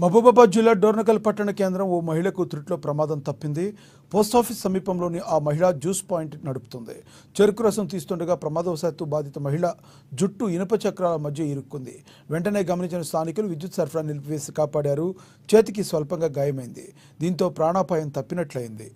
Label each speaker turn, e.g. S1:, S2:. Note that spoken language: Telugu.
S1: మహబూబాబాద్ జిల్లా డోర్నకల్ పట్టణ కేంద్రం ఓ మహిళకు త్రుట్లో ప్రమాదం తప్పింది. పోస్టాఫీస్ సమీపంలోని ఆ మహిళ జ్యూస్ పాయింట్ నడుపుతుంది. చెరుకు రసం తీస్తుండగా ప్రమాదవశాత్తు బాధిత మహిళ జుట్టు ఇనుప చక్రాల మధ్య ఇరుక్కుంది. వెంటనే గమనించిన స్థానికులు విద్యుత్ సరఫరా నిలిపివేసి కాపాడారు. చేతికి స్వల్పంగా గాయమైంది. దీంతో ప్రాణాపాయం తప్పినట్లయింది.